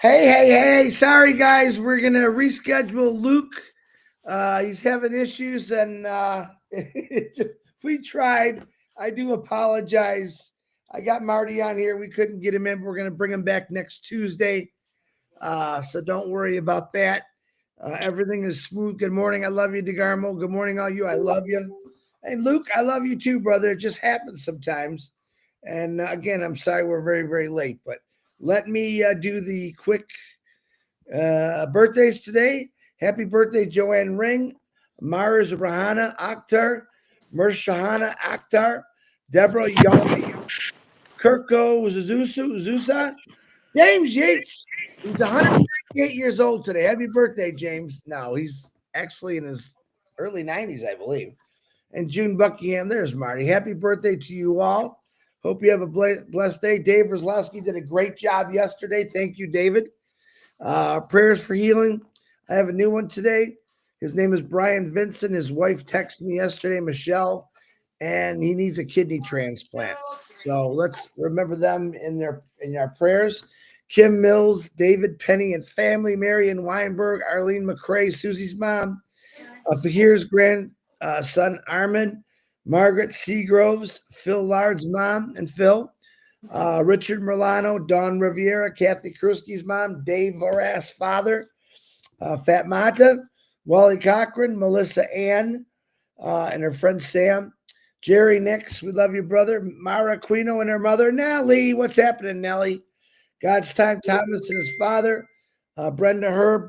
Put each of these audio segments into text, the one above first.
Hey. Sorry, guys. We're going to reschedule Luke. He's having issues, and we tried. I do apologize. I got Marty on here. We couldn't get him in. We're going to bring him back next Tuesday. So don't worry about that. Everything is smooth. Good morning. I love you, DeGarmo. Good morning, all you. I love you. And Luke, I love you too, brother. It just happens sometimes. And again, I'm sorry we're very, very late, but let me do the quick birthdays today. Happy birthday, Joanne Ring, Mars Rahana Akhtar, Mershahana Akhtar, Deborah Young, Kirko Zusa, James Yates. He's 158 years old today. Happy birthday, James. No, he's actually in his early 90s, I believe. And June Buckingham, there's Marty. Happy birthday to you all. Hope you have a blessed day. Dave Roslowski did a great job yesterday. Thank you, David. Prayers for healing. I have a new one today. His name is Brian Vincent. His wife texted me yesterday, Michelle, and he needs a kidney transplant. So let's remember them in our prayers. Kim Mills, David Penny and family, Marion Weinberg, Arlene McCrae, Susie's mom, Fahir's grandson Armin, Margaret Seagroves, Phil Lard's mom and Phil, Richard Milano, Dawn Riviera, Kathy Kruski's mom, Dave Horass' father, Fat Mata, Wally Cochran, Melissa Ann, and her friend Sam, Jerry Nix, we love you, brother, Mara Quino and her mother, Nellie. What's happening, Nellie? God's Time Thomas and his father, Brenda Herb,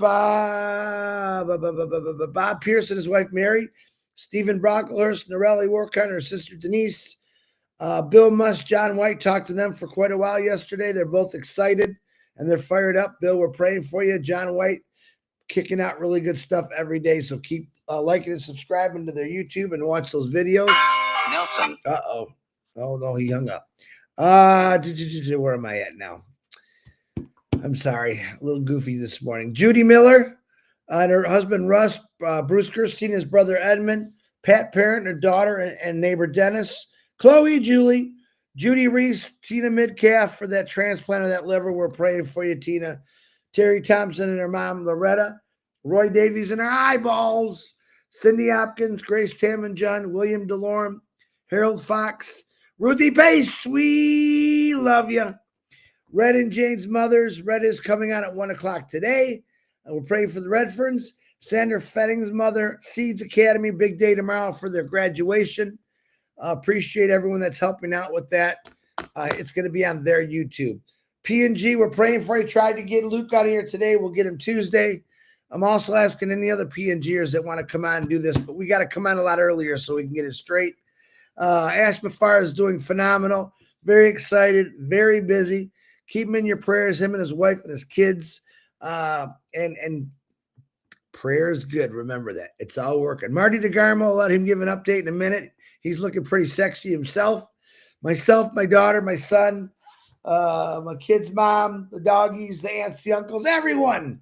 Bob Pierce and his wife Mary, Stephen Brocklehurst, Norelli Warkine, her sister Denise, Bill Musk, John White talked to them for quite a while yesterday. They're both excited and they're fired up. Bill, we're praying for you. John White kicking out really good stuff every day. So keep liking and subscribing to their YouTube and watch those videos. Nelson. Uh-oh. Oh, no, he hung up. Where am I at now? I'm sorry. A little goofy this morning. Judy Miller and her husband, Russ, Bruce Kirstein, his brother, Edmund, Pat Parent, her daughter, and neighbor, Dennis, Chloe, Julie, Judy Reese, Tina Midcalf for that transplant of that liver. We're praying for you, Tina. Terry Thompson and her mom, Loretta. Roy Davies and her eyeballs. Cindy Hopkins, Grace Tam and John, William DeLorme, Harold Fox, Ruthie Pace. We love you. Red and Jane's mothers. Red is coming on at 1 o'clock today. And we're praying for the Redferns. Sandra Fetting's mother, Seeds Academy, big day tomorrow for their graduation. Appreciate everyone that's helping out with that. It's going to be on their YouTube. P&G, we're praying for you. Tried to get Luke out of here today. We'll get him Tuesday. I'm also asking any other P&Gers that want to come on and do this, but we got to come on a lot earlier so we can get it straight. Ash Mafar is doing phenomenal. Very excited, very busy. Keep him in your prayers, him and his wife and his kids. And prayer is good. Remember that. It's all working. Marty DeGarmo, I'll let him give an update in a minute. He's looking pretty sexy himself. Myself, my daughter, my son, my kid's mom, the doggies, the aunts, the uncles, everyone.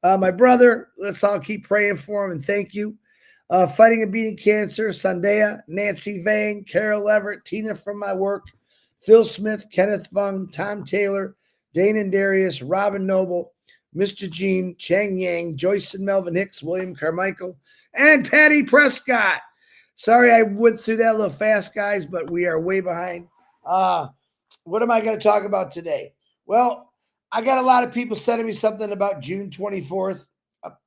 My brother, let's all keep praying for him and thank you. Fighting and beating cancer, Sandea, Nancy Vang, Carol Everett, Tina from my work, Phil Smith, Kenneth Fung, Tom Taylor, Dane and Darius, Robin Noble, Mr. Jean, Chang Yang, Joyce and Melvin Hicks, William Carmichael, and Patty Prescott. Sorry I went through that a little fast, guys, but we are way behind. What am I going to talk about today? Well, I got a lot of people sending me something about June 24th.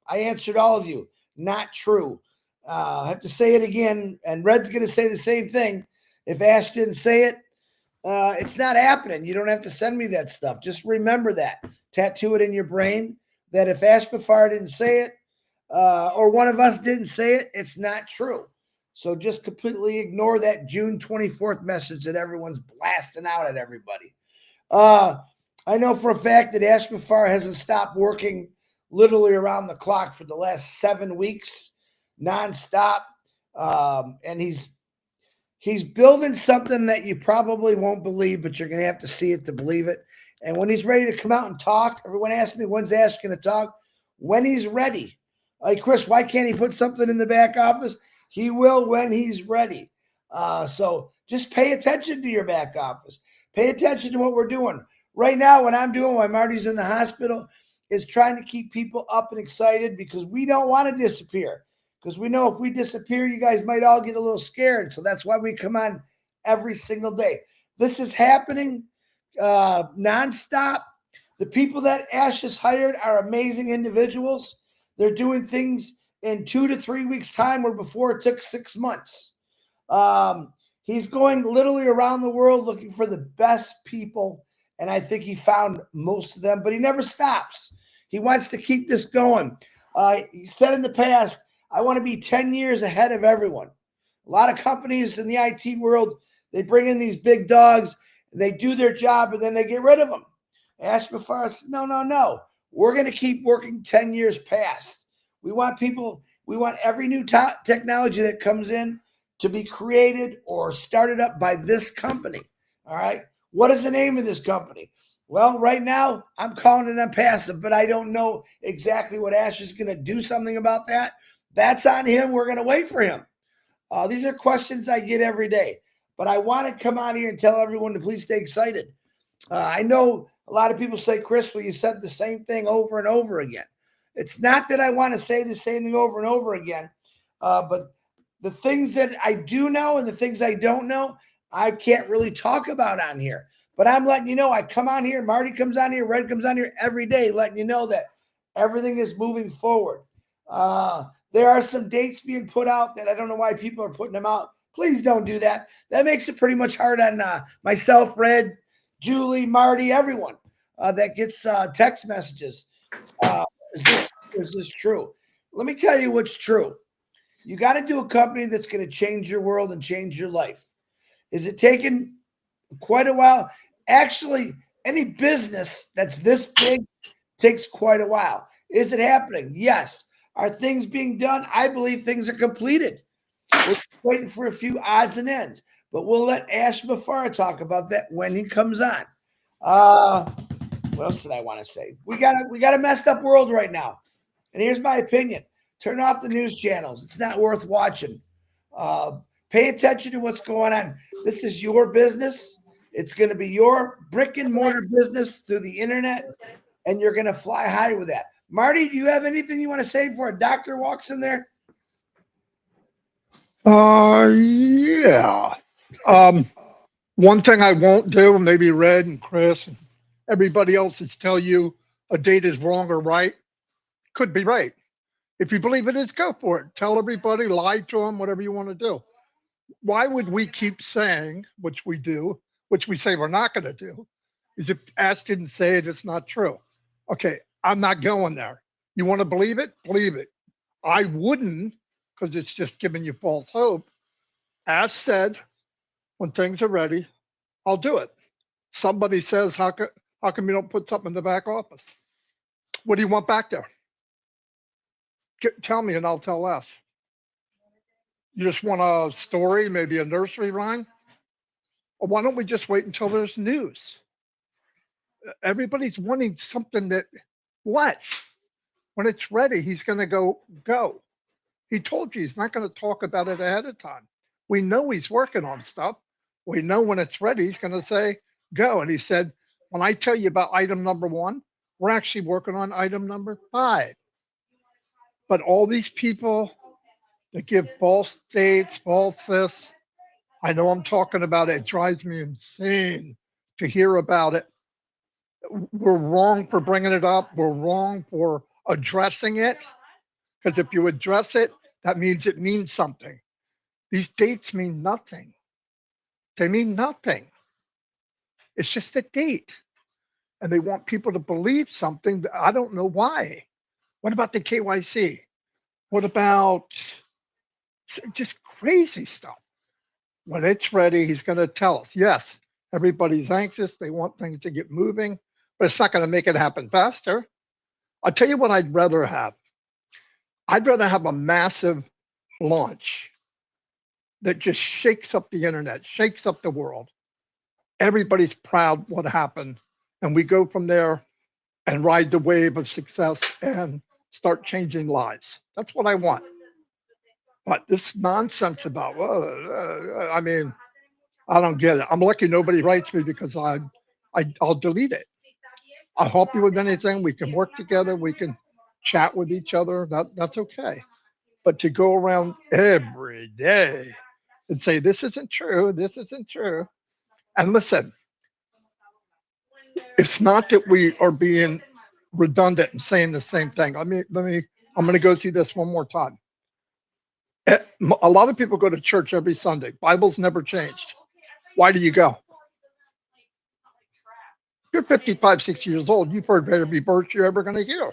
I answered all of you. Not true. I have to say it again, and Red's going to say the same thing. If Ash didn't say it, it's not happening. You don't have to send me that stuff. Just remember that. Tattoo it in your brain that if Ash Bafar didn't say it, or one of us didn't say it, it's not true. So just completely ignore that June 24th message that everyone's blasting out at everybody. I know for a fact that Ash Bafar hasn't stopped working literally around the clock for the last 7 weeks, nonstop. And he's building something that you probably won't believe, but you're going to have to see it to believe it. And when he's ready to come out and talk, everyone asks me, when's Ash going to talk? When he's ready. Like, Chris, why can't he put something in the back office? He will when he's ready. So just pay attention to your back office. Pay attention to what we're doing. Right now, what I'm doing while Marty's in the hospital, is trying to keep people up and excited because we don't want to disappear. Because we know if we disappear, you guys might all get a little scared. So that's why we come on every single day. This is happening nonstop. The people that Ash has hired are amazing individuals. They're doing things in 2 to 3 weeks' time where before it took 6 months. He's going literally around the world looking for the best people, and I think he found most of them, but he never stops. He wants to keep this going. He said in the past, I want to be 10 years ahead of everyone. A lot of companies in the IT world, they bring in these big dogs, and they do their job, and then they get rid of them. Ash Mafar said, no, no, no. We're going to keep working 10 years past. We want every new technology that comes in to be created or started up by this company. All right. What is the name of this company? Well, right now I'm calling it Unpassive, but I don't know exactly what Ash is going to do something about that. That's on him. We're going to wait for him. These are questions I get every day, but I want to come out here and tell everyone to please stay excited. I know a lot of people say, Chris, well, you said the same thing over and over again. It's not that I want to say the same thing over and over again, but the things that I do know and the things I don't know, I can't really talk about on here. But I'm letting you know, I come on here, Marty comes on here, Red comes on here every day, letting you know that everything is moving forward. There are some dates being put out that I don't know why people are putting them out. Please don't do that. That makes it pretty much hard on myself, Red, Julie, Marty, everyone that gets text messages. Is this true? Let me tell you what's true. You got to do a company that's going to change your world and change your life. Is it taking quite a while? Actually, any business that's this big takes quite a while. Is it happening? Yes. Are things being done? I believe things are completed. We're waiting for a few odds and ends, but we'll let Ash Mafar talk about that when he comes on. What else did I want to say? We got a messed up world right now. And here's my opinion. Turn off the news channels. It's not worth watching. Pay attention to what's going on. This is your business. It's going to be your brick and mortar business through the internet, and you're going to fly high with that. Marty, do you have anything you want to say before a doctor walks in there? Yeah. One thing I won't do, maybe Red and Chris and everybody else is tell you a date is wrong or right. Could be right. If you believe it is, go for it. Tell everybody, lie to them, whatever you want to do. Why would we keep saying, which we do, which we say we're not going to do, is if Ash didn't say it, it's not true. Okay, I'm not going there. You want to believe it? Believe it. I wouldn't, because it's just giving you false hope. Ash said, when things are ready, I'll do it. Somebody says, how come you don't put something in the back office? What do you want back there? Tell me and I'll tell Ash. You just want a story, maybe a nursery rhyme? Or why don't we just wait until there's news? Everybody's wanting something that, what? When it's ready, he's going to go. He told you he's not going to talk about it ahead of time. We know he's working on stuff. We know when it's ready, he's going to say, go. And he said, when I tell you about item number 1, we're actually working on item number 5. But all these people that give false dates, false this, I know I'm talking about it. It drives me insane to hear about it. We're wrong for bringing it up. We're wrong for addressing it. Because if you address it, that means it means something. These dates mean nothing. They mean nothing. It's just a date. And they want people to believe something. I don't know why. What about the KYC? What about just crazy stuff? When it's ready, he's going to tell us. Yes, everybody's anxious. They want things to get moving, but it's not going to make it happen faster. I'll tell you what I'd rather have. I'd rather have a massive launch that just shakes up the internet, shakes up the world. Everybody's proud what happened. And we go from there and ride the wave of success and start changing lives. That's what I want. But this nonsense about, I mean, I don't get it. I'm lucky nobody writes me because I'll delete it. I'll help you with anything. We can work together. We can chat with each other. That's okay. But to go around every day and say, this isn't true, this isn't true. And listen, it's not that we are being redundant and saying the same thing. I'm going to go through this one more time. A lot of people go to church every Sunday. Bible's never changed. Why do you go? You're 55, 60 years old. You've heard every verse you're ever going to hear.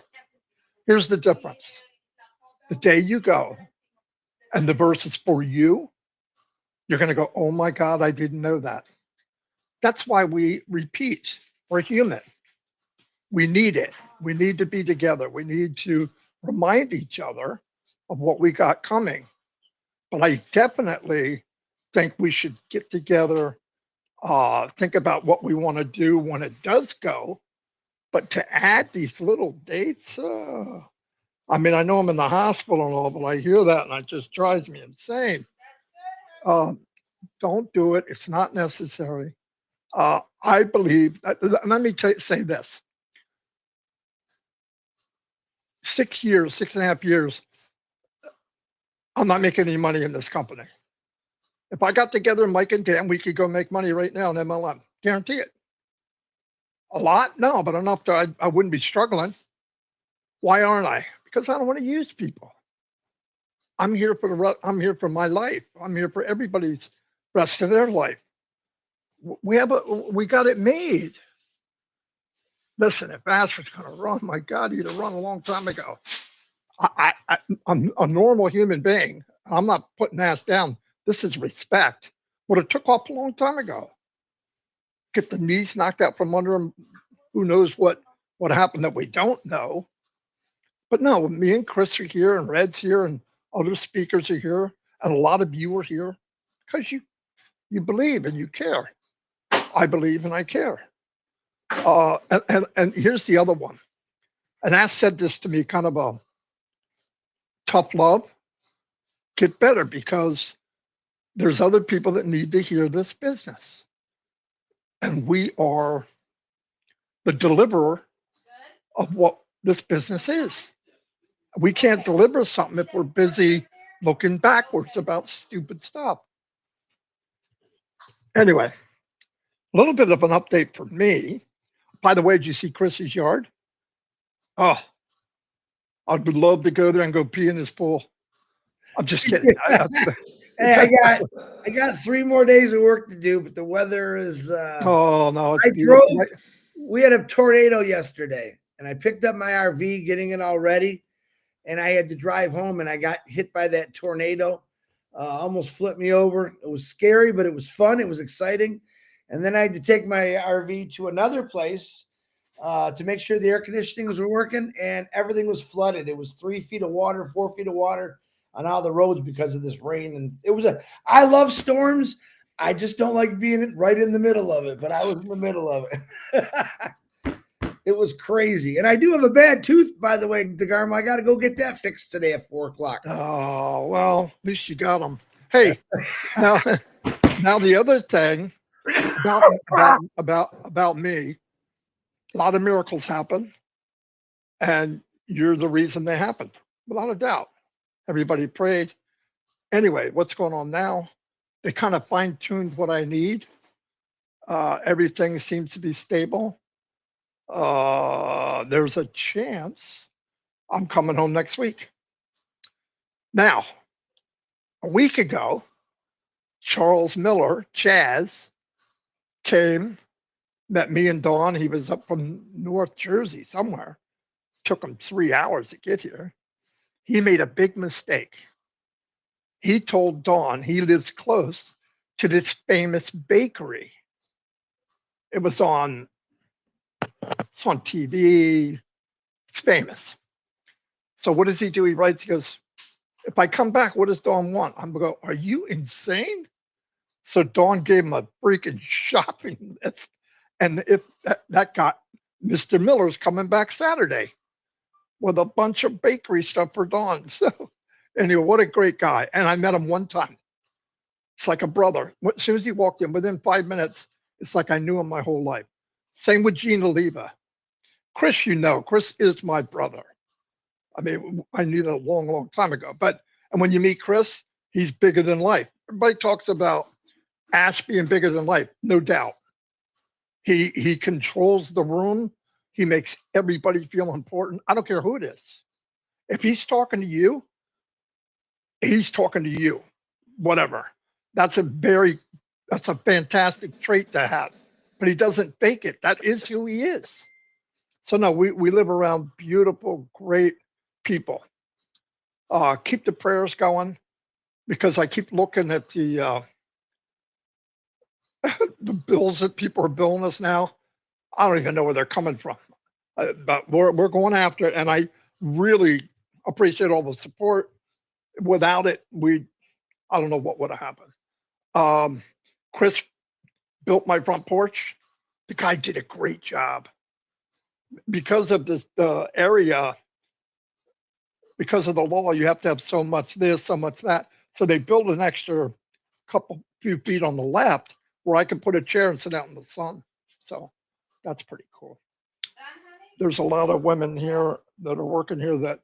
Here's the difference. The day you go and the verse is for you, you're going to go, oh my God, I didn't know that. That's why we repeat. We're human. We need it. We need to be together. We need to remind each other of what we got coming. But I definitely think we should get together, think about what we want to do when it does go. But to add these little dates, I mean, I know I'm in the hospital and all, but I hear that and it just drives me insane. Don't do it. It's not necessary. I believe, let me say this. 6 years, 6.5 years, I'm not making any money in this company. If I got together Mike and Dan, we could go make money right now in MLM. Guarantee it. A lot? No, but enough that I wouldn't be struggling. Why aren't I? Because I don't want to use people. I'm here for my life. I'm here for everybody's rest of their life. We got it made. Listen, if Ash was going to run, my God, he'd have run a long time ago. I'm a normal human being. I'm not putting Ash down. This is respect. Would have took off a long time ago. Get the knees knocked out from under him. Who knows what happened that we don't know. But no, me and Chris are here and Red's here and other speakers are here. And a lot of you are here because you believe and you care. I believe and I care. And here's the other one. And Ash said this to me, kind of a tough love. Get better because there's other people that need to hear this business. And we are the deliverer of what this business is. We can't deliver something if we're busy looking backwards about stupid stuff. Anyway, a little bit of an update for me. By the way, did you see Chris's yard? Oh, I would love to go there and go pee in his pool. I'm just kidding. Hey, I got 3 more days of work to do, but the weather is. Oh no, it's I beautiful. drove. We had a tornado yesterday, and I picked up my RV, getting it all ready, and I had to drive home, and I got hit by that tornado. Almost flipped me over. It was scary, but it was fun. It was exciting. And then I had to take my RV to another place to make sure the air conditionings were working, and everything was flooded. It was 3 feet of water, 4 feet of water on all the roads because of this rain. And it was I love storms. I just don't like being right in the middle of it, but I was in the middle of it. It was crazy. And I do have a bad tooth, by the way, DeGarmo. I got to go get that fixed today at 4:00. Oh, well, at least you got them. Hey, now the other thing about me, a lot of miracles happen, and you're the reason they happened, without a doubt. Everybody prayed. Anyway, what's going on now? They kind of fine-tuned what I need. Everything seems to be stable. There's a chance I'm coming home next week. Now, a week ago, Charles Miller, Chaz, came, met me and Dawn. He was up from North Jersey somewhere. Took him 3 hours to get here. He made a big mistake. He told Dawn he lives close to this famous bakery. It was on TV. It's famous. So what does he do? He writes, he goes, if I come back, what does Dawn want? I'm going to go, are you insane? So Dawn gave him a freaking shopping list. And if that got Mr. Miller's coming back Saturday with a bunch of bakery stuff for Dawn. So anyway, what a great guy. And I met him one time. It's like a brother. As soon as he walked in, within 5 minutes, it's like I knew him my whole life. Same with Gina Leva. Chris, Chris is my brother. I mean, I knew that a long, long time ago. And when you meet Chris, he's bigger than life. Everybody talks about Ash being bigger than life, no doubt. He controls the room. He makes everybody feel important. I don't care who it is. If he's talking to you, he's talking to you. Whatever. That's a fantastic trait to have. But he doesn't fake it. That is who he is. So no, we live around beautiful, great people. Keep the prayers going because I keep looking at the the bills that people are billing us now. I don't even know where they're coming from, but we're going after it, and I really appreciate all the support. Without it, I don't know what would have happened. Chris built my front porch. The guy did a great job because of this area. Because of the law, you have to have so much this, so much that. So they built an extra few feet on the left where I can put a chair and sit out in the sun. So that's pretty cool. There's a lot of women here that are working here that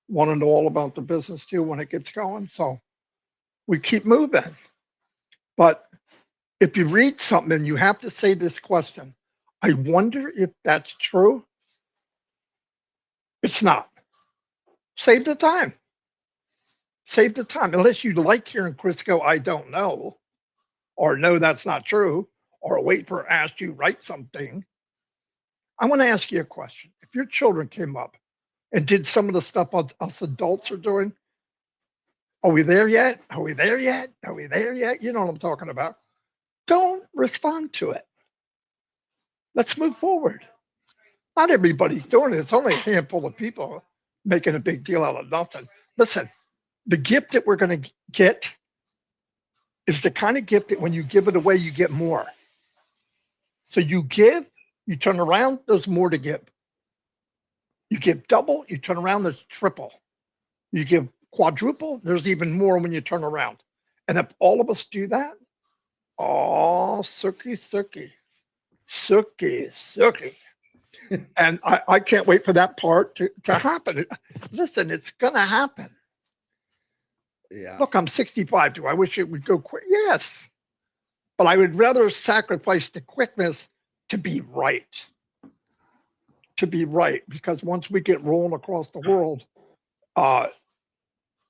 want to know all about the business too when it gets going. So we keep moving. But if you read something, you have to say this question. I wonder if that's true. It's not. Save the time. Save the time. Unless you like hearing Chris go, I don't know, or no, that's not true, or wait for Ash to write something. I want to ask you a question. If your children came up and did some of the stuff us adults are doing, are we there yet? Are we there yet? Are we there yet? You know what I'm talking about. Don't respond to it. Let's move forward. Not everybody's doing it. It's only a handful of people making a big deal out of nothing. Listen, the gift that we're going to get is the kind of gift that when you give it away, you get more. So you give, you turn around, there's more to give. You give double, you turn around, there's triple. You give quadruple, there's even more when you turn around. And if all of us do that, oh, sookie, sookie, sookie, sookie. And I can't wait for that part to happen. Listen, it's going to happen. Yeah. Look, I'm 65. Do I wish it would go quick? Yes. But I would rather sacrifice the quickness to be right. To be right. Because once we get rolling across the world,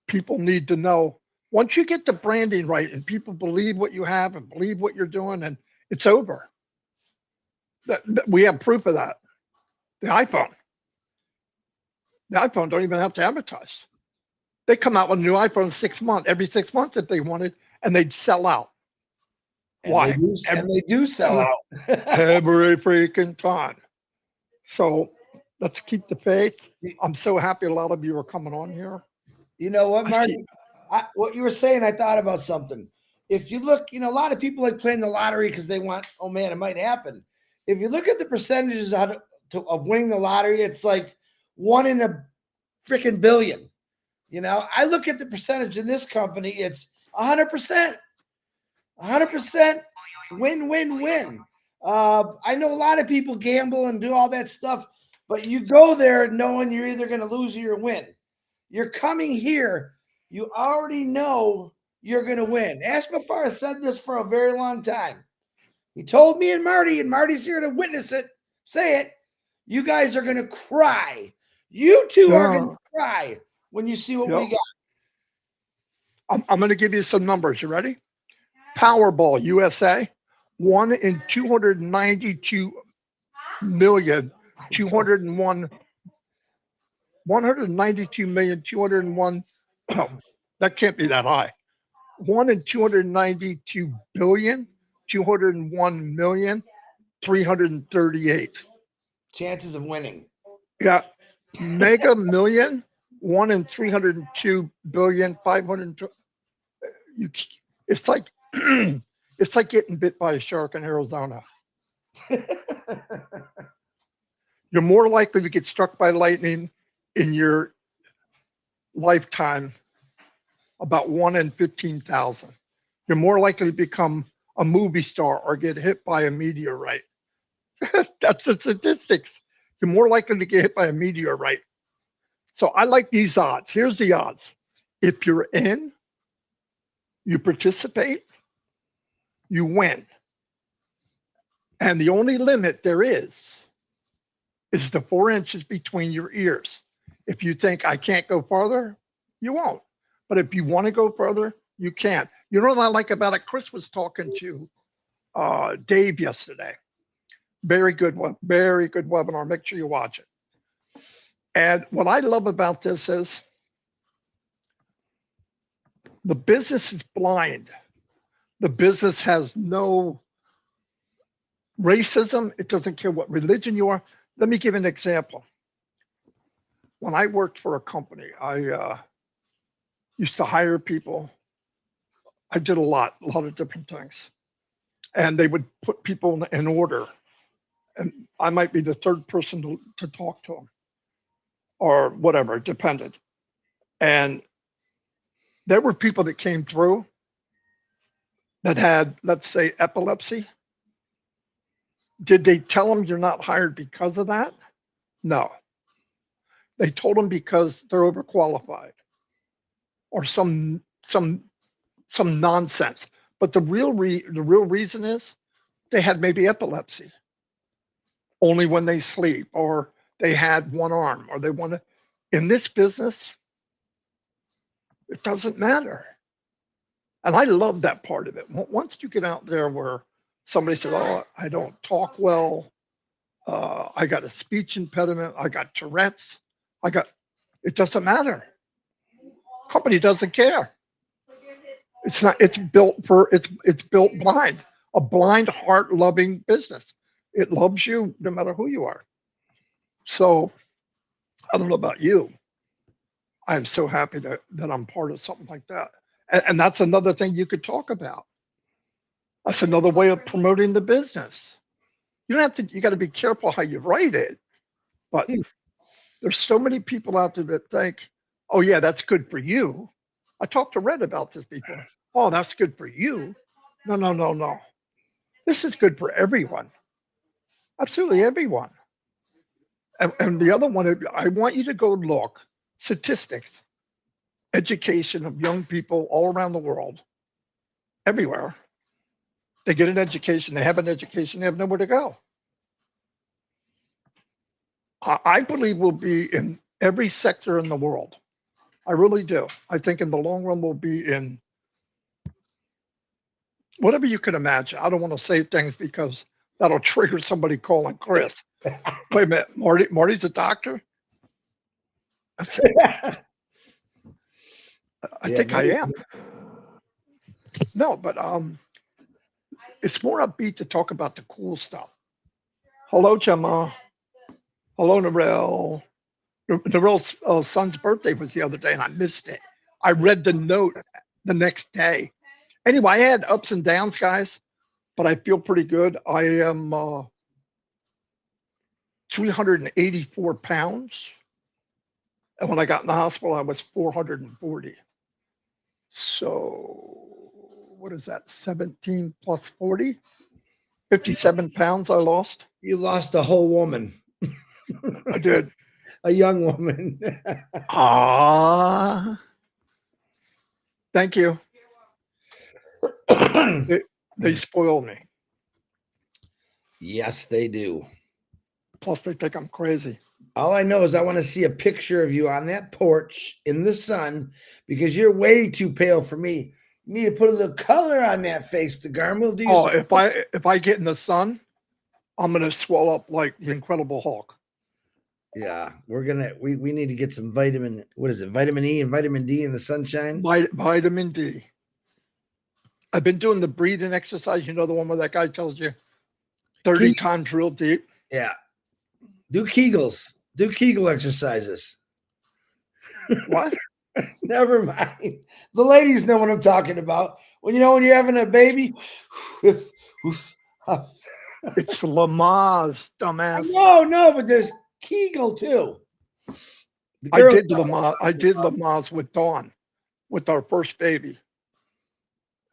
people need to know. Once you get the branding right and people believe what you have and believe what you're doing, and it's over. We have proof of that. The iPhone. The iPhone don't even have to advertise. They come out with a new iPhone every 6 months if they wanted, and they'd sell out. And Why? They do sell out. Every freaking time. So let's keep the faith. I'm so happy a lot of you are coming on here. You know what, Marty? What you were saying, I thought about something. If you look, a lot of people like playing the lottery because they want, oh man, it might happen. If you look at the percentages of winning the lottery, it's like 1 in a freaking billion. I look at the percentage in this company, it's 100%. 100% win, win, win. I know a lot of people gamble and do all that stuff, but you go there knowing you're either going to lose or you win. You're coming here, you already know you're going to win. Ash Mafar said this for a very long time. He told me and Marty's here to witness it, say it. You guys are going to cry. You two are going to cry when you see what we got. I'm going to give you some numbers. You ready? Powerball USA, 1 in 292 million, 201, 192 million, 201. No, that can't be that high. 1 in 292 billion, 201 million, 338. Chances of winning. Yeah. Mega Million, 1 in 302 billion, 500. It's like it's like getting bit by a shark in Arizona. You're more likely to get struck by lightning in your lifetime, about 1 in 15,000. You're more likely to become a movie star or get hit by a meteorite. That's the statistics. you're more likely to get hit by a meteorite. So I like these odds. Here's the odds. If you're in, you participate, you win. And the only limit there is the 4 inches between your ears. If you think I can't go farther, you won't. But if you want to go further, you can. You know what I like about it? Chris was talking to Dave yesterday. Very good webinar. Make sure you watch it. And what I love about this is the business is blind. The business has no racism. It doesn't care what religion you are. Let me give an example. When I worked for a company, I used to hire people. I did a lot of different things. And they would put people in order. And I might be the third person to talk to them or whatever, it depended. And there were people that came through that had, let's say, epilepsy. Did they tell them you're not hired because of that? No. They told them because they're overqualified or some nonsense. But the real reason is they had maybe epilepsy only when they sleep, or they had one arm, or they want to. In this business, it doesn't matter. And I love that part of it. Once you get out there where somebody says, "Oh, I don't talk well. I got a speech impediment. I got Tourette's. It doesn't matter. Company doesn't care. It's not. It's built blind. A blind, heart-loving business. It loves you no matter who you are. So I don't know about you. I'm so happy that I'm part of something like that. And that's another thing you could talk about. That's another way of promoting the business. You don't have to. You got to be careful how you write it. But there's so many people out there that think, "Oh yeah, that's good for you." I talked to Red about this before. Oh, that's good for you. No, no, no, no. This is good for everyone. Absolutely everyone. And the other one, I want you to go look statistics, education of young people all around the world, everywhere. They get an education, they have an education, they have nowhere to go. I believe we'll be in every sector in the world. I really do. I think in the long run, we'll be in whatever you can imagine. I don't want to say things because that'll trigger somebody calling Chris. Wait a minute, Marty's a doctor? I think I am. No, but it's more upbeat to talk about the cool stuff. Hello, Gemma. Hello, Narelle. Narelle's son's birthday was the other day, and I missed it. I read the note the next day. Anyway, I had ups and downs, guys, but I feel pretty good. I am 384 pounds. And when I got in the hospital, I was 440. So what is that? 17 plus 40? 57 pounds I lost. You lost a whole woman. I did. A young woman. Thank you. They spoil me. Yes, they do. Plus, they think I'm crazy. All I know is I want to see a picture of you on that porch in the sun because you're way too pale for me. You need to put a little color on that face, DeGarmo. If I get in the sun, I'm gonna swell up like the Incredible Hulk. Yeah, we need to get some vitamin. What is it? Vitamin E and vitamin D in the sunshine. Vitamin D. I've been doing the breathing exercise. You know, the one where that guy tells you 30 times real deep. Yeah. Do Kegels. Do Kegel exercises. What? Never mind. The ladies know what I'm talking about. When you're having a baby. It's Lamaze, dumbass. No, but there's Kegel too. I did Lamaze with Dawn, with our first baby.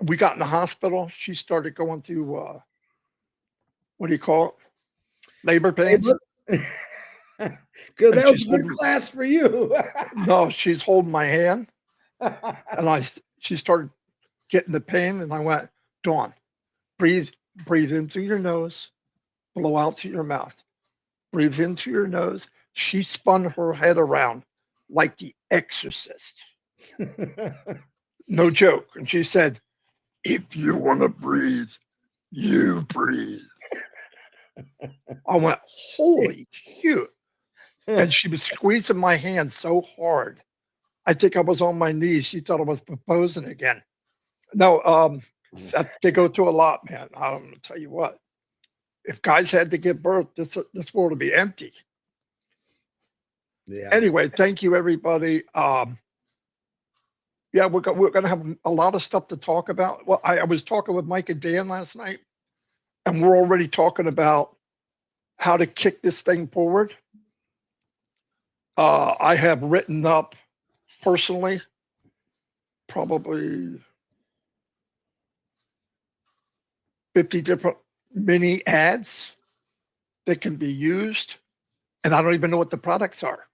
We got in the hospital. She started going through what do you call it? Labor pains. Good. And That was she's a good holding, class for you. no, she's holding my hand. And she started getting the pain. And I went, Dawn, breathe, breathe in through your nose, blow out through your mouth. Breathe into your nose. She spun her head around like the exorcist. No joke. And she said, if you want to breathe, you breathe. I went, holy shoot. And she was squeezing my hand so hard. I think I was on my knees. She thought I was proposing again. No, they go through a lot, man. I'm going to tell you what. If guys had to give birth, this world would be empty. Yeah. Anyway, thank you, everybody. Yeah, we're going to have a lot of stuff to talk about. Well, I was talking with Mike and Dan last night, and we're already talking about how to kick this thing forward. I have written up personally probably 50 different mini ads that can be used, and I don't even know what the products are.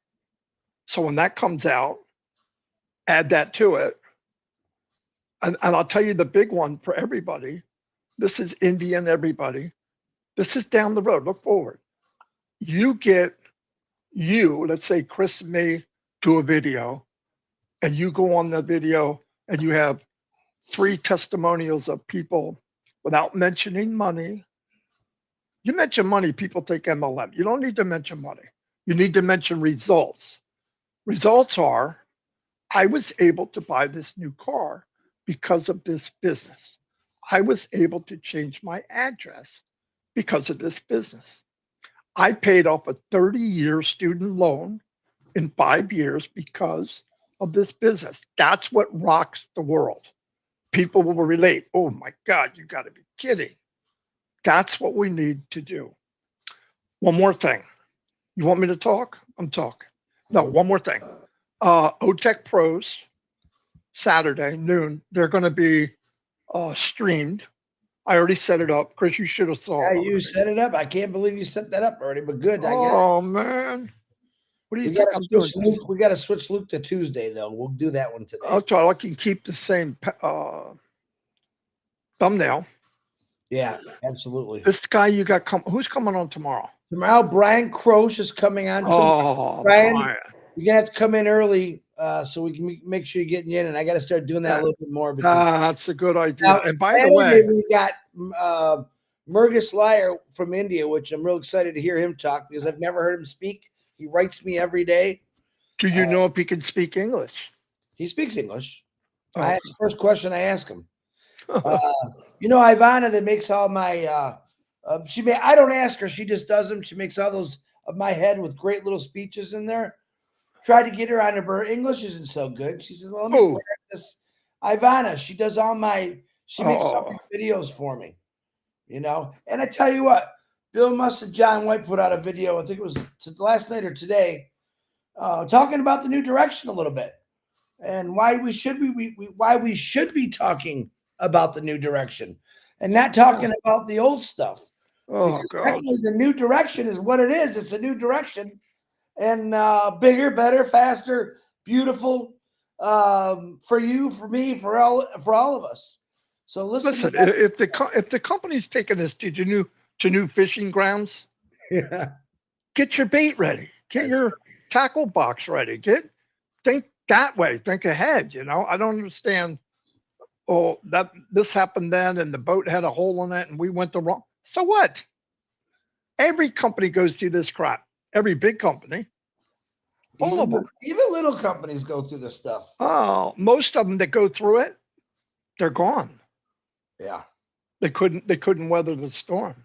So when that comes out, add that to it. And I'll tell you the big one for everybody. This is Indian, everybody. This is down the road. Look forward. Let's say Chris may do a video, and you go on the video and you have 3 testimonials of people without mentioning money. You mention money, people take MLM. You don't need to mention money. You need to mention results. Results are, I was able to buy this new car because of this business. I was able to change my address because of this business. I paid off a 30-year student loan in 5 years because of this business. That's what rocks the world. People will relate. Oh my God, you got to be kidding. That's what we need to do. One more thing. You want me to talk? I'm talking. No, one more thing. OTech Pros, Saturday, noon, they're going to be streamed. I already set it up. Chris, you should have saw Yeah, it. you set it up. I can't believe you set that up already, but good. I guess Oh, man. What do you we think got to I'm doing? switch Luke. We got to switch Luke to Tuesday, though. We'll do that one today. I'll try. I can keep the same thumbnail. Yeah, absolutely. This guy you got, who's coming on tomorrow? Tomorrow, Brian Croce is coming on. Oh, Brian, Brian. you're gonna have to come in early so we can make sure you're getting in. And I got to start doing that a little bit more. Because That's a good idea. now, And by the Saturday, way, we got Murgis Lyer from India, which I'm real excited to hear him talk because I've never heard him speak. He writes me every day. do you know if he can speak English? He speaks English. Oh. That's the first question I ask him. You know, Ivana that makes all my I don't ask her, she just does them. She makes all those of my head with great little speeches in there. Tried to get her on her English isn't so good. She says, well, let me practice. Ivana, she does all my makes all my videos for me. You know, and I tell you what, Bill Musk and John White put out a video, I think it was last night or today, talking about the new direction a little bit and why we should be talking about the new direction and not talking about the old stuff. Oh, God. The new direction is what it is. It's a new direction and bigger, better, faster, beautiful for you, for me, for all of us. So listen if the company's taking us to new fishing grounds, yeah, get your bait ready, get your tackle box ready, think that way, think ahead. You know, I don't understand. Oh, that this happened then, and the boat had a hole in it, and we went the wrong. So what? Every company goes through this crap. Every big company, all of them. Even little companies go through this stuff. Oh, most of them that go through it, they're gone. Yeah. They couldn't weather the storm.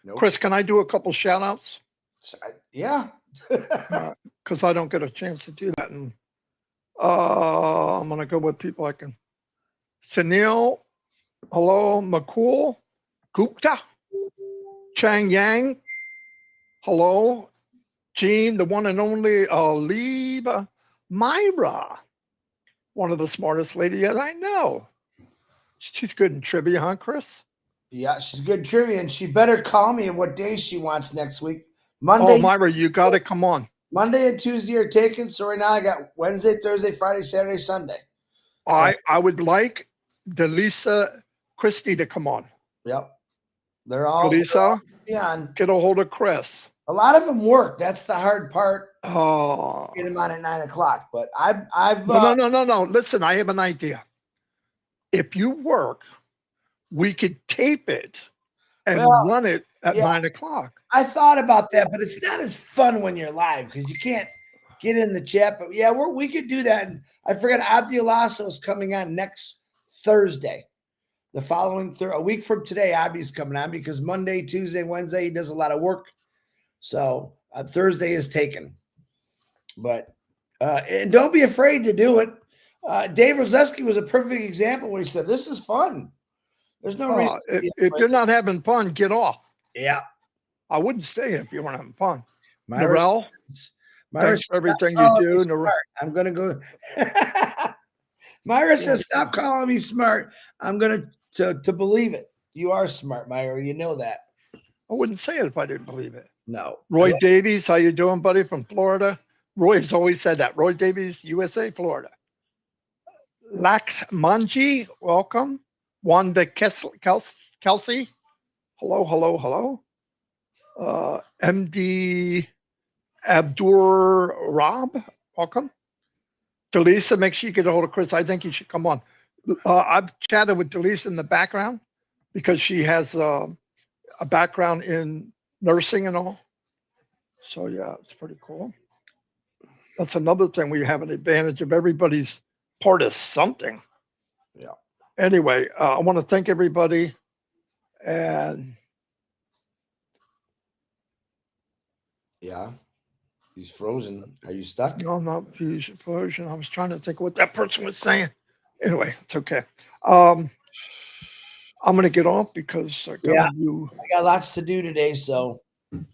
Nope. Chris, can I do a couple shout outs? Yeah. Because I don't get a chance to do that. And I'm going to go with people I can. Sunil, hello. Makul, Gupta, Chang Yang, hello. Gene, the one and only Aliba, Myra, one of the smartest ladies I know. She's good in trivia, huh, Chris? Yeah, she's good in trivia, and she better call me what day she wants next week. Monday, Myra, you got to come on. Monday and Tuesday are taken. So right now I got Wednesday, Thursday, Friday, Saturday, Sunday. So, I would like Delisa Christie to come on. yep. They're all Delisa, on. get a hold of Chris. A lot of them work. That's the hard part. Oh, Get them on at 9 o'clock. But I've no. Listen, I have an idea. If you work, we could tape it and run it at 9 o'clock. I thought about that, but it's not as fun when you're live because you can't get in the chat. But yeah, we could do that. And I forgot Abdi Alasso is coming on next Thursday. The following a week from today, Abdi's coming on because Monday, Tuesday, Wednesday, he does a lot of work. So Thursday is taken. But and don't be afraid to do it. Dave Rozeski was a perfect example where he said, "This is fun. There's no reason." If you're not having fun, get off. Yeah. I wouldn't stay if you weren't having fun. Myra, Narelle, thanks for everything you do. Smart. I'm going to go. Myra says, "Stop calling me smart. I'm going to believe it. You are smart, Myra. You know that." I wouldn't say it if I didn't believe it. No. Roy Davies, how you doing, buddy, from Florida? Roy's always said that. Roy Davies, USA, Florida. Lax Manji, welcome. Wanda Kelsey, hello. MD Abdur Rob, welcome. Delisa, make sure you get a hold of Chris. I think you should come on. I've chatted with Delisa in the background because she has a background in nursing and all. So yeah, it's pretty cool. That's another thing we have an advantage of everybody's part of something. Yeah. Anyway, I want to thank everybody. And yeah, he's frozen. Are you stuck? no, I'm not frozen. I was trying to think of what that person was saying. Anyway, it's okay. I'm going to get off because I got lots to do today. So,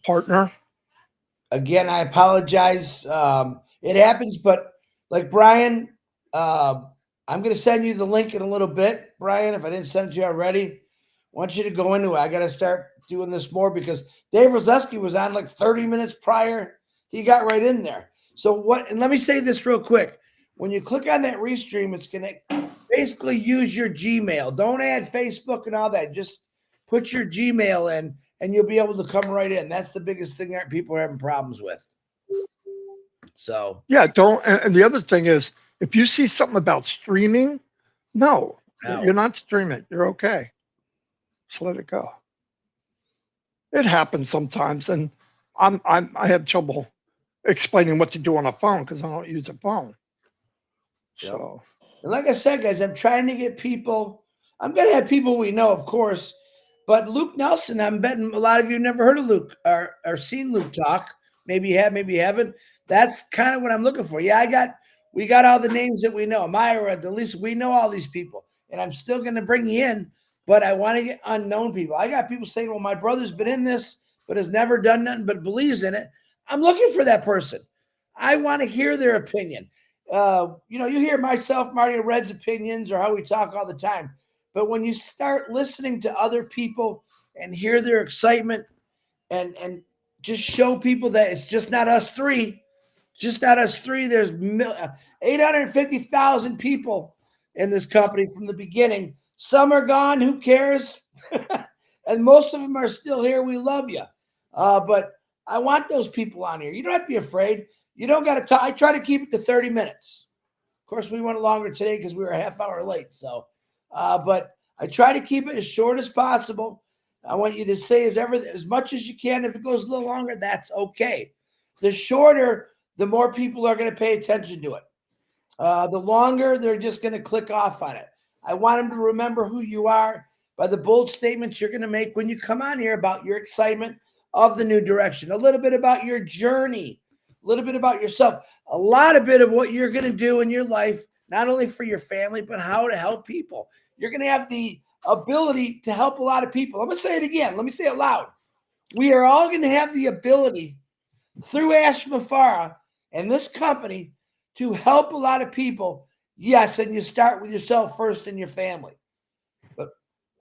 partner. Again, I apologize. It happens, but like Brian, I'm going to send you the link in a little bit, Brian. If I didn't send it to you already, I want you to go into it. I got to start doing this more because Dave Rozeski was on like 30 minutes prior. He got right in there. So what? And let me say this real quick. When you click on that restream, it's going to basically use your Gmail. Don't add Facebook and all that. Just put your Gmail in, and you'll be able to come right in. That's the biggest thing that people are having problems with. So yeah, don't. And the other thing is, if you see something about streaming, no, you're not streaming. You're okay. Just let it go. It happens sometimes, and I have trouble explaining what to do on a phone because I don't use a phone. Yep. So, and like I said, guys, I'm trying to get people. I'm going to have people we know, of course, but Luke Nelson. I'm betting a lot of you never heard of Luke or seen Luke talk. Maybe you have, maybe you haven't. That's kind of what I'm looking for. Yeah, we got all the names that we know. Myra, Delisa, we know all these people, and I'm still going to bring you in. But I want to get unknown people. I got people saying, well, my brother's been in this, but has never done nothing but believes in it. I'm looking for that person. I want to hear their opinion. You hear myself, Marty, and Red's opinions or how we talk all the time. But when you start listening to other people and hear their excitement and just show people that it's just not us three, there's 850,000 people in this company from the beginning. Some are gone. Who cares? And most of them are still here. We love you. But I want those people on here. You don't have to be afraid. You don't got to talk. I try to keep it to 30 minutes. Of course, we went longer today because we were a half hour late. So, but I try to keep it as short as possible. I want you to say as much as you can. If it goes a little longer, that's okay. The shorter, the more people are going to pay attention to it. The longer, they're just going to click off on it. I want them to remember who you are by the bold statements you're going to make when you come on here about your excitement of the new direction, a little bit about your journey, a little bit about yourself, a lot of bit of what you're going to do in your life, not only for your family, but how to help people. You're going to have the ability to help a lot of people. I'm going to say it again. Let me say it loud. We are all going to have the ability through Ash Mafara and this company to help a lot of people. Yes, and you start with yourself first and your family. But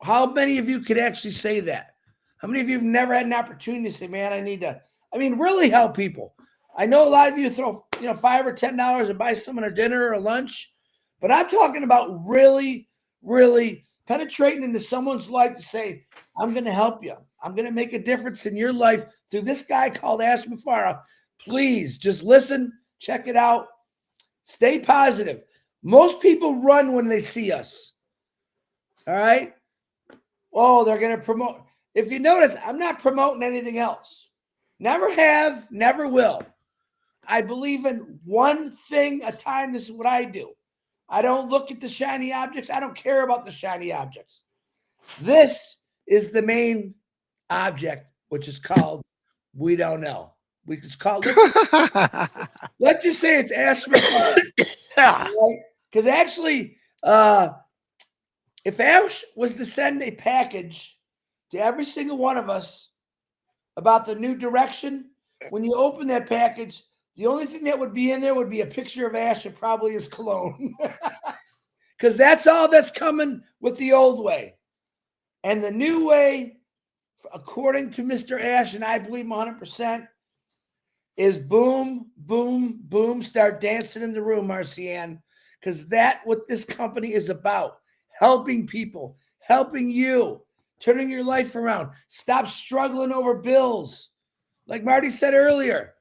how many of you could actually say that? How many of you have never had an opportunity to say, man, I need to I mean, really help people. I know a lot of you throw, $5 or $10 and buy someone a dinner or a lunch, but I'm talking about really, really penetrating into someone's life to say, I'm going to help you. I'm going to make a difference in your life through this guy called Ash Mafara. Please just listen, check it out, stay positive. Most people run when they see us. All right. Oh, they're going to promote. If you notice, I'm not promoting anything else. Never have, never will. I believe in one thing a time. This is what I do. I don't look at the shiny objects. I don't care about the shiny objects. This is the main object, which is called we don't know. It's called, let's just say it's Ash Mafara. Yeah. Because actually, if Ash was to send a package to every single one of us about the new direction, when you open that package, the only thing that would be in there would be a picture of Ash and probably his cologne. Because that's all that's coming with the old way. And the new way, according to Mr. Ash, and I believe him 100%, is boom, boom, boom, start dancing in the room, Marcianne. Because that's what this company is about. Helping people, helping you, turning your life around. Stop struggling over bills. Like Marty said earlier,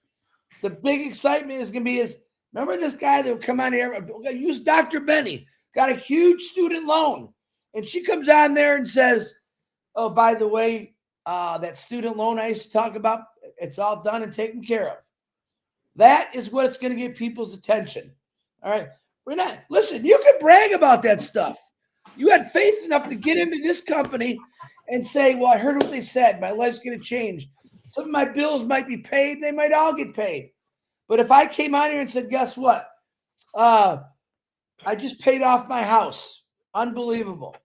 the big excitement is going to be remember this guy that would come on here, use Dr. Benny, got a huge student loan. And she comes on there and says, oh, by the way, that student loan I used to talk about, it's all done and taken care of. That is what's going to get people's attention. All right. Listen, you can brag about that stuff. You had faith enough to get into this company and say, well, I heard what they said. My life's going to change. Some of my bills might be paid. They might all get paid. But if I came on here and said, guess what? I just paid off my house. Unbelievable.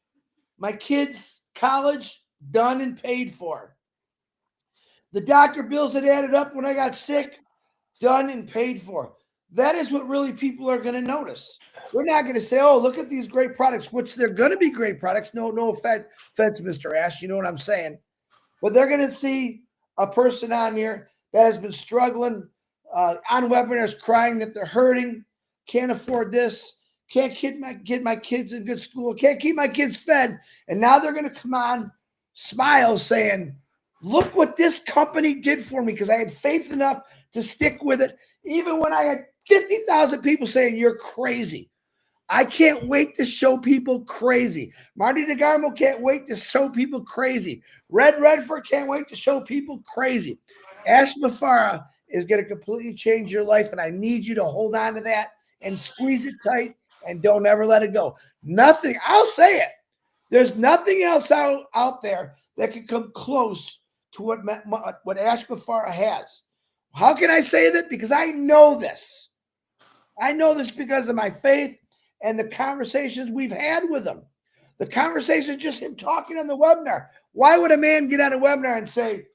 My kids' college done and paid for. The doctor bills that added up when I got sick, done and paid for. That is what really people are going to notice. We're not going to say, oh, look at these great products, which they're going to be great products. No offense, Mr. Ash. You know what I'm saying? But they're going to see a person on here that has been struggling on webinars, crying that they're hurting, can't afford this, can't get my kids in good school, can't keep my kids fed. And now they're going to come on, smile, saying, look what this company did for me, because I had faith enough to stick with it, even when I had 50,000 people saying, you're crazy. I can't wait to show people crazy. Marty DeGarmo can't wait to show people crazy. Red Redford can't wait to show people crazy. Ash Mafara is going to completely change your life, and I need you to hold on to that and squeeze it tight and don't ever let it go. Nothing, I'll say it. There's nothing else out there that can come close to what Ash Mafara has. How can I say that? Because I know this. I know this because of my faith and the conversations we've had with him. The conversation, just him talking on the webinar. Why would a man get on a webinar and say,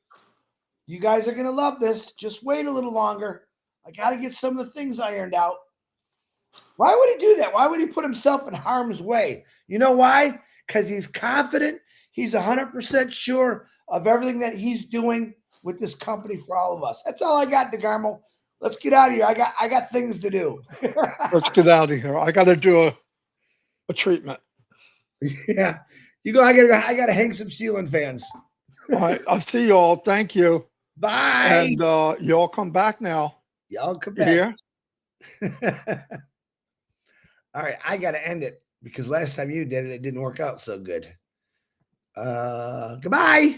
you guys are going to love this. Just wait a little longer. I got to get some of the things ironed out. Why would he do that? Why would he put himself in harm's way? You know why? Because he's confident. He's 100% sure of everything that he's doing with this company for all of us. That's all I got, DeGarmo. Let's get out of here. I got things to do. Let's get out of here. I got to do a treatment. Yeah. You go. I gotta hang some ceiling fans. All right. I'll see you all. Thank you. Bye. And you all come back now. Y'all come You back. hear? All right. I got to end it because last time you did it, it didn't work out so good. Goodbye.